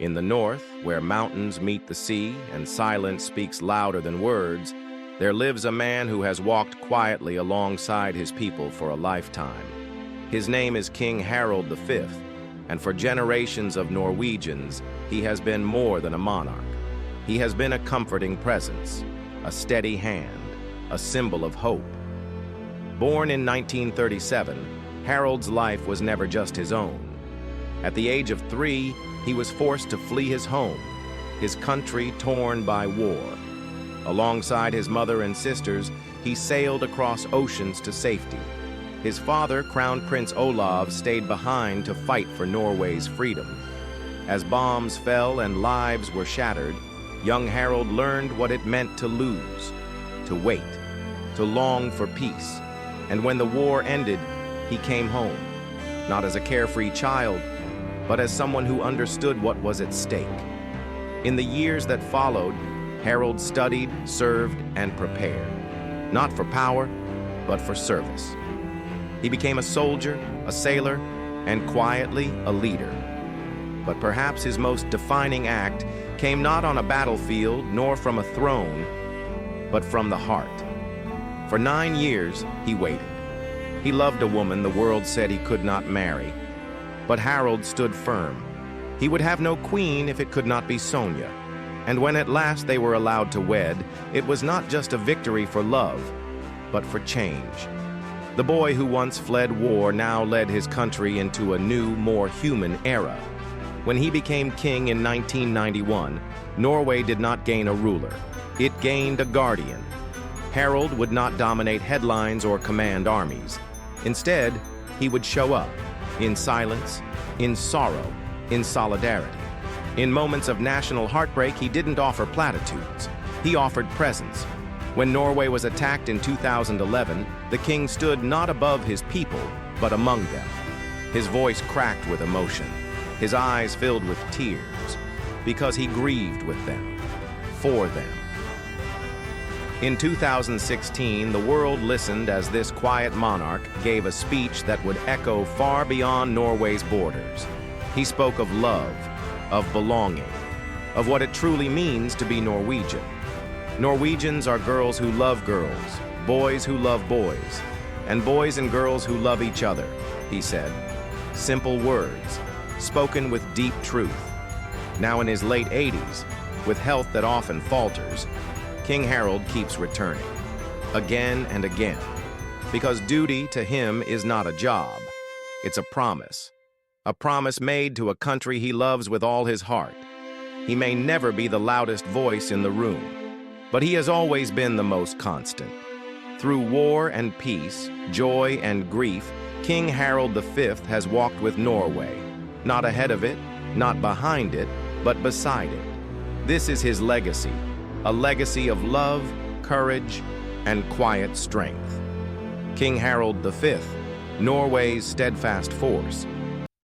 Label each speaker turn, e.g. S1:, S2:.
S1: In the north, where mountains meet the sea and silence speaks louder than words, there lives a man who has walked quietly alongside his people for a lifetime. His name is King Harald V, and for generations of Norwegians, he has been more than a monarch. He has been a comforting presence, a steady hand, a symbol of hope. Born in 1937, Harald's life was never just his own. At the age of 3, he was forced to flee his home, his country torn by war. Alongside his mother and sisters, he sailed across oceans to safety. His father, Crown Prince Olav, stayed behind to fight for Norway's freedom. As bombs fell and lives were shattered, young Harald learned what it meant to lose, to wait, to long for peace. And when the war ended, he came home, not as a carefree child, but as someone who understood what was at stake. In the years that followed, Harald studied, served, and prepared, not for power, but for service. He became a soldier, a sailor, and quietly a leader. But perhaps his most defining act came not on a battlefield nor from a throne, but from the heart. For 9 years, he waited. He loved a woman the world said he could not marry. But Harald stood firm. He would have no queen if it could not be Sonja. And when at last they were allowed to wed, it was not just a victory for love, but for change. The boy who once fled war now led his country into a new, more human era. When he became king in 1991, Norway did not gain a ruler. It gained a guardian. Harald would not dominate headlines or command armies. Instead, he would show up, in silence, in sorrow, in solidarity. In moments of national heartbreak, he didn't offer platitudes. He offered presence. When Norway was attacked in 2011, the king stood not above his people, but among them. His voice cracked with emotion, his eyes filled with tears, because he grieved with them, for them. In 2016, the world listened as this quiet monarch gave a speech that would echo far beyond Norway's borders. He spoke of love, of belonging, of what it truly means to be Norwegian. Norwegians are girls who love girls, boys who love boys, and boys and girls who love each other, he said. Simple words, spoken with deep truth. Now in his late 80s, with health that often falters, King Harald keeps returning, again and again, because duty to him is not a job, it's a promise made to a country he loves with all his heart. He may never be the loudest voice in the room, but he has always been the most constant. Through war and peace, joy and grief, King Harald V has walked with Norway, not ahead of it, not behind it, but beside it. This is his legacy, a legacy of love, courage, and quiet strength. King Harald V, Norway's steadfast force,